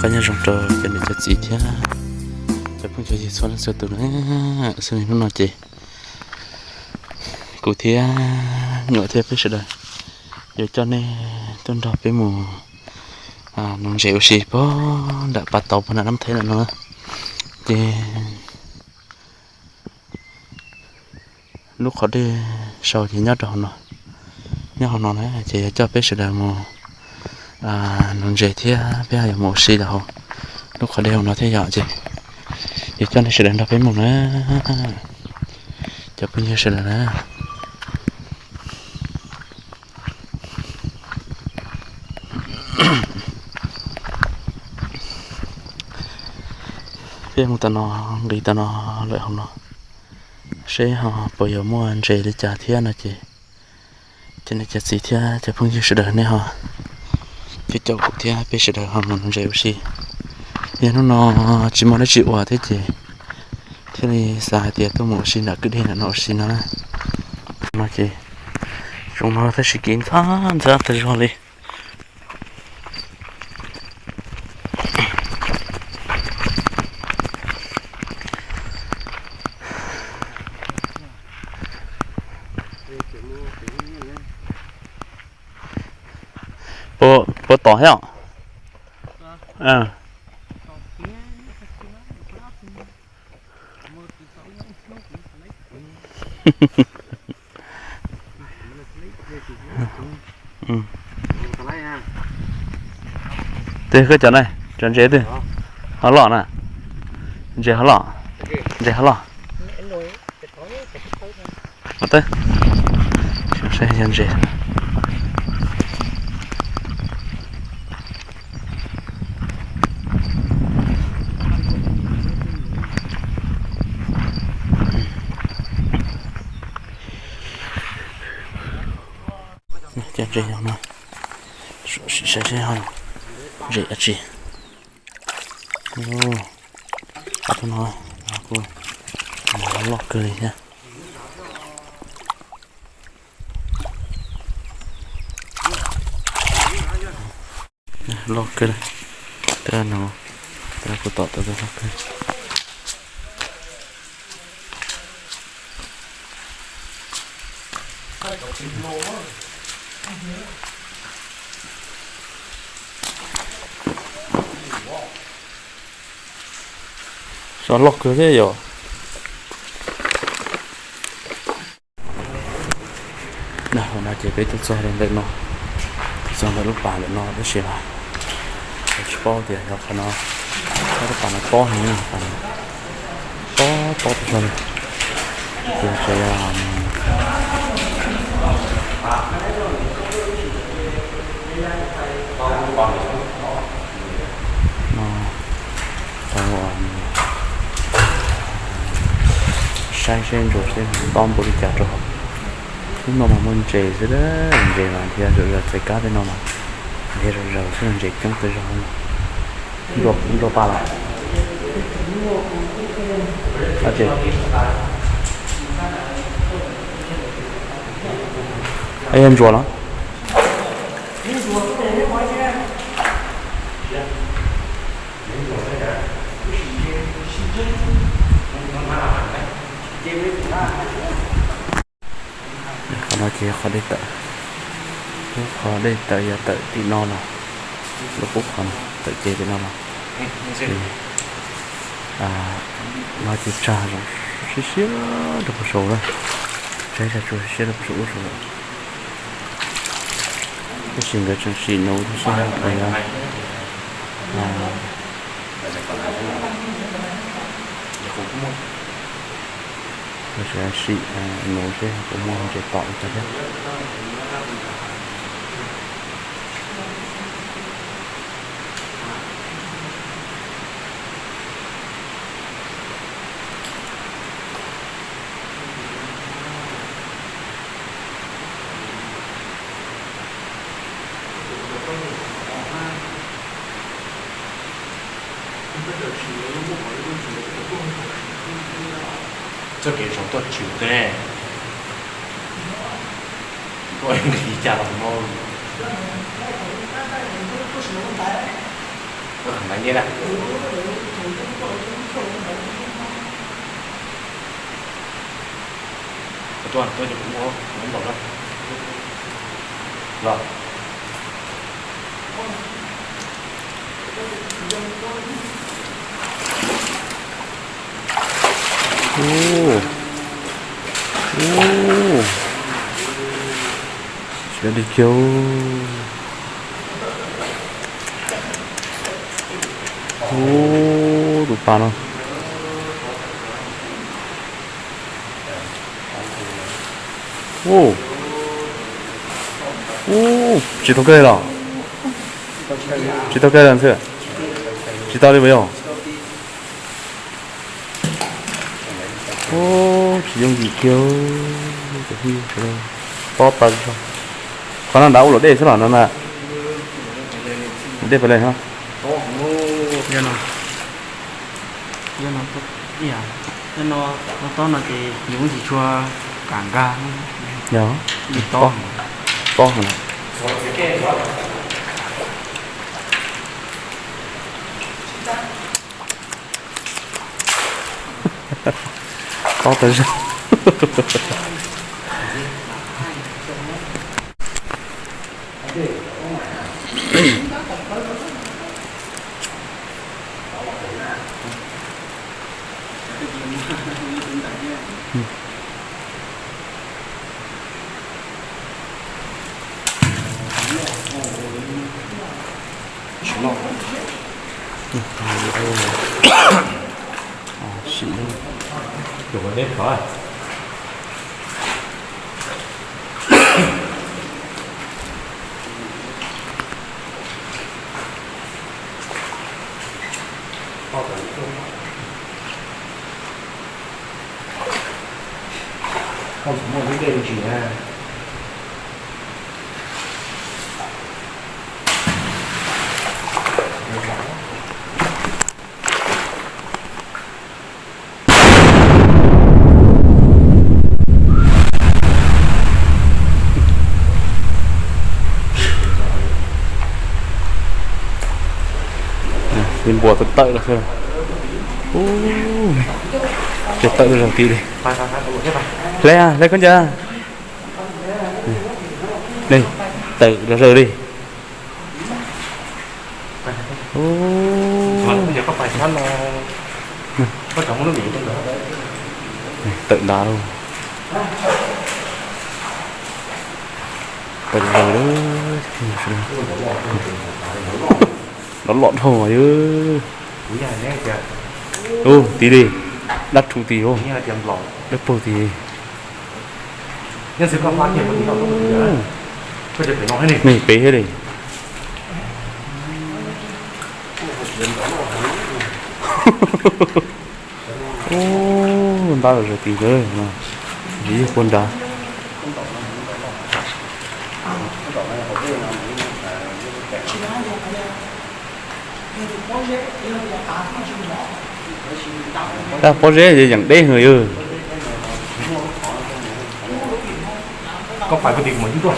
cả nhà rong trò cho nên cho chị thế cho phong cho chị xoắn sờ từ đấy xem nó nói chị cụ thế nhựa thế phải sửa đời giờ cho nên tôi đọc cái mù nông rượu xì bó đã bắt tàu mà năm thế là nó thì lúc họ đi sau thì nhớ đầu nó đấy chỉ cho biết sửa đời mù nông rượu thế bây giờ mù xì là không lúc họ đeo nó thế nhỏ chứ thì cho nên sửa đời đọc cái mù nữa cho bây giờ sửa đời nữa phía một tao nó đi tao nó lợi không nó sẽ họ bây giờ mua anh rể để trả tiền là chị cho nên trả gì tiền cho phương diện sự đời này họ phía chỗ cụ tiền phía sự đời họ muốn rể gì thì nó chỉ muốn nó chịu à thế chị thế thì xài tiền tôi muốn xin là cứ đi là nó xin nó chị chúng nó thấy sự kiến thán ra tới rồi đi bộ tỏ heo thế cái chỗ này chuẩn chế từ họ lọ nè chế họ lọ ở đây sẽ nhân chế chân rễ không nào sẽ không rễ ở chị không nói cô lọt cười nha lọt cười tên nào tên cô tọt tới lọt cười sao lọc cứ thế rồi nào hôm nay chỉ biết tôi cho đến đây nó cho nó lúc bà lại nó nó xì lại chỉ bao tiền cho nó lúc bà nó to hơn nha to tôi cho này thì sẽ sai sen rồi sen tôm bự chả rồi chúng nó mà muốn chè thế đó chè mà thì rồi phải cá bên nó mà thì rồi sen chè trong tới rồi rồi ba lại chè ai ăn chua lắm nó chỉ khó đi tới giờ tới thì nó là lúc phút còn tới chơi thì nó là nó chỉ trả rồi xíu được một số rồi trái ra rồi xíu được một số rồi cái chuyện cái chuyện xì nấu thì sao phải rồi sẽ xị nấu sẽ có món sẽ tỏi cho đấy这给手多久的？我一家老猫。Nó thằng đánh như này. Tuần tôi thì cũng có muốn bảo đâu. Rồi. Sẽ đi vô. Đủ pan không? chỉ tao cây了，chỉ tao cây两次，知道了没有？只用几条，这是什么？包包是吧？可能打我这是哪呢？那，这回来哈？Giờ nó tốt yeah nên nó to là cái những gì chua càng ga nhớ bị to to hả? Có tới sao? Xịn luôn. Dùng cái nếp khỏi. Không mua cái cây chỉ ha. Mình bùa thật tợi là sao? Thật tợi rồi tí đi. Lấy con chưa? Đây, tự nó rơi đi. Bây giờ có phải nó có trọng nó bị trong đó. Tự đá luôn. Tự rồi đó. Nó lọt hồ chứ. Tí đi. Đắt chung tí không? Đắt bầu tí. Nhưng sẽ có phát hiện một tí đâu có phải nói này. Này, bế hết đi. Con ta rồi tí nữa. Lý con đá. Ta có dễ thì chẳng đế người ơi. Có phải cái tiền mà chúng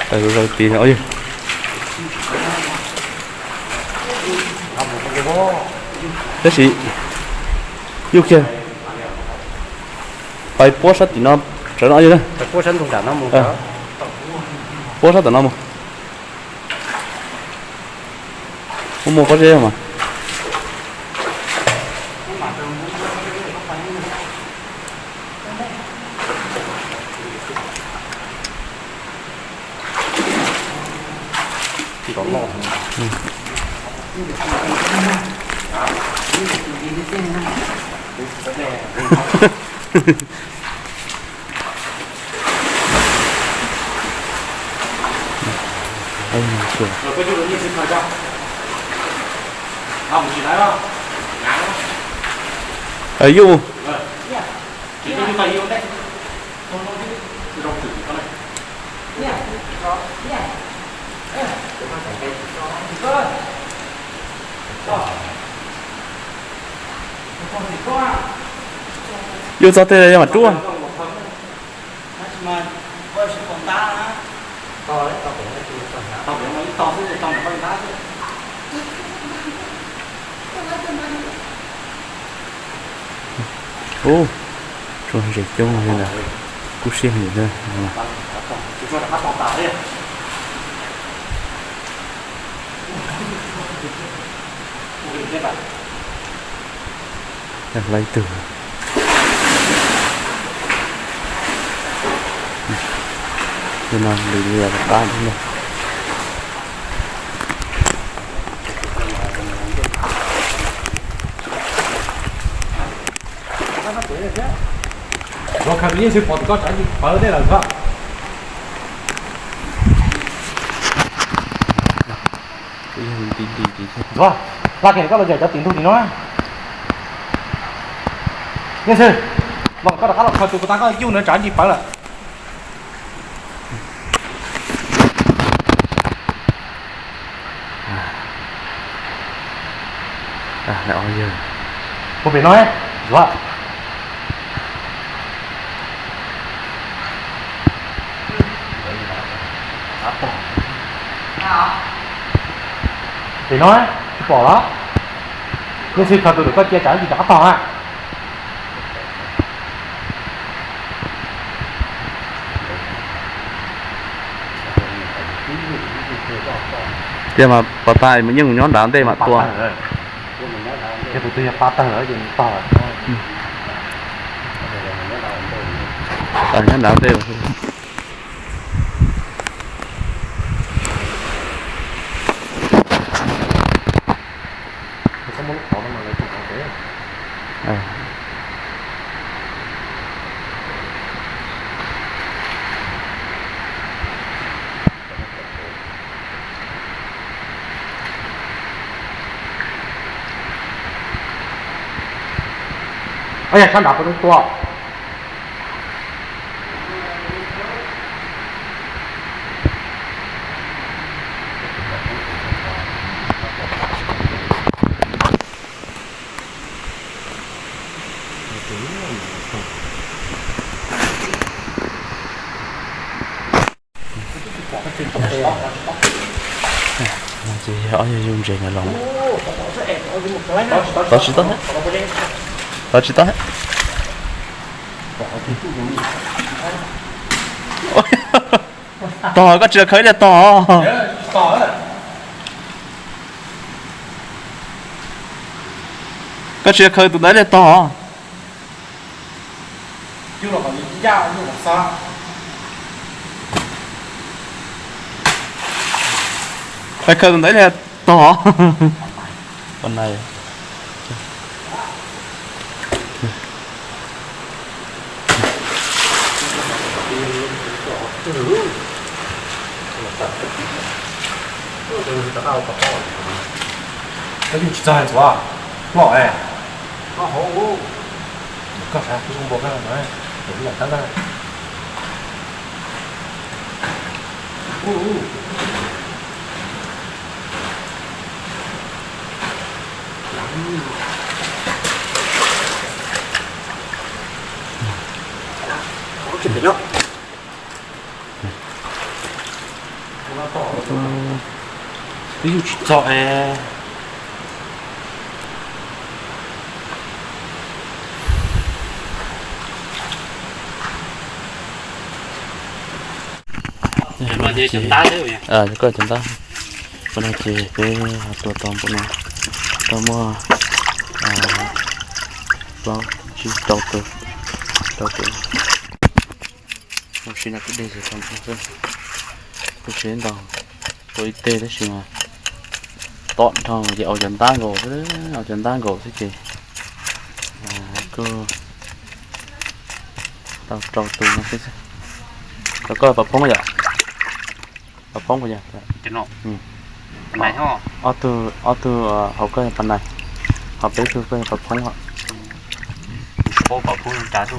tôi rồi tí nữa chứ. Thế gì? Yêu kia. Phải bó sát thì nó trở nó như thế. phải có sẵn thùng đạn nó một Bó sát thì nó một. Không mua có dễ mà. chỉ có một. Rồi có chút nữa nhìn xin mời cho. Không chỉ nói không? Ấy yêu. Chỉ có như vậy yêu đấy. Rong thử con này. Yêu sao thế này mà chua? mà vừa sẽ còn ta To đấy, to của nó. ô rồi rệt chung như là cú xiên như thế chỉ cho nó tỏ tả đi em lấy từ cho nên bị lừa được ba thế này我看你是跑得高山，你跑到那了是吧？ cái hình đi Rồi, ra cái các bạn dạy cho tiền thu thì nói. Nhân sư, vâng, các bạn khởi tụ của ta có yêu nữa trả đi phải là. lại oi giờ Cô phải nói, rồi. Thì nói, bỏ đó. Nhân sư khởi tụ được có chia trả gì trả phòng à? thế mà bỏ tay mà nhưng nhón đám đây mà tua Thế tụi tôi ba tờ ở gì to rồi. tay nhón đám đây Có muốn khó mà lấy chụp thế. Ôi da, sao đạp vào to. chị hỏi dùng gì là lòng tao chỉ tao hết to có chưa khởi là to có chưa khởi tụi đấy là to Chứ là còn những dao như là sao? phải khởi tụi đấy là to con này cái gì 진짜 안 좋아. 뭐 해? 아, 오. 그거 잘 무슨 뭐가 나. 여기 안 간다. 오. 이렇게 되냐? 이거 진짜 에. mà về chấm tay thế rồi có chúng ta bữa nay chỉ cáiตัวตอมbữa nay tao mua bao chỉ đầu tư một xin là cái đây rồi xong rồi tôi xin đầu tôi tê đấy xin mà tọn thằng gì ở chân tan gỗ đấy ở chân tan gỗ thế kì cơ tao đầu tư nó cái tao coi bắp phong bây giờ bắp phong bây giờ cái nọ này ho ở từ học cái phần này học đấy từ cái bắp phong họ cô bảo cô trả số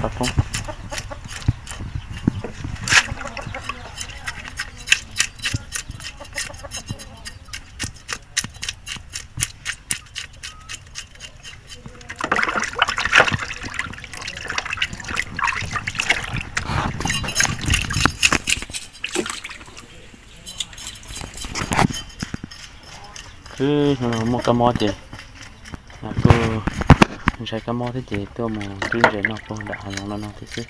bắp phong cứ một cái mò chị tôiใช้ cái mò thế chị tôi mà tuyên truyền nó con đã nó thế chứ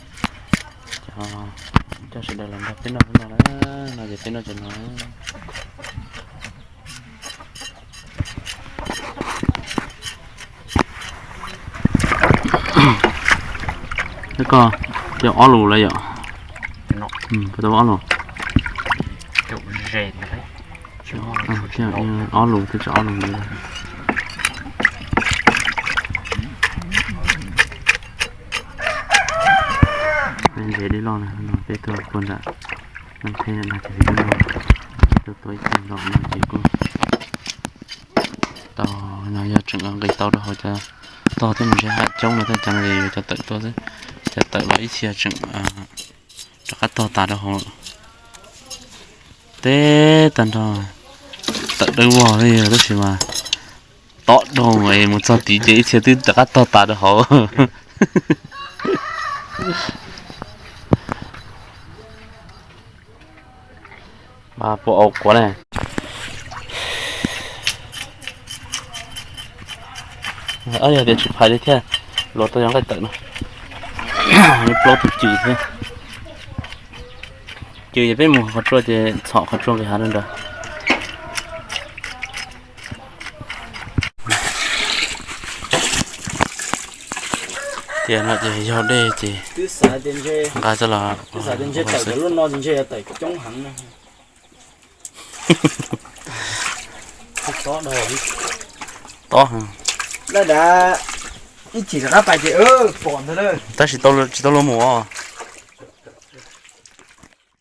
cho sẽ được làm được cái nó là gì cái nó cho nó cái con giờ ó lù lại vậy cái đó ó lù chỗ rèn đấy cái ó lù thì cho ó lù đi mình về đi lo này nó về tôi con đã mình thấy là chỉ đi lo tôi tìm lo mình chỉ có tao nó giờ chừng cái tao đó hồi cho tao thì mình sẽ hạt trong nó thấy chẳng gì cho tự tôi chứ cho tự lấy chia chừng cho các tao ta đó họ té tận rồi tự đâu vào đây đó chỉ mà tọt đồ người một sao tí chế chia tới các tao ta đó họ mà bộ ốc quá này ở đây để chụp phải đi theo lột tôi giống cái tự nó lột thực chỉ thôi chỉ với một hạt trôi thì sọ hạt trôi cái hạt nữa rồi tiền là chỉ do đây chỉ cứ xài tiền chơi cái cho là cứ xài tiền chơi tại cái luôn nó tiền chơi tại cái chống hắn này không có đâu to hả đây đã chỉ là các bài chị còn thôi đấy ta chỉ tao lo mua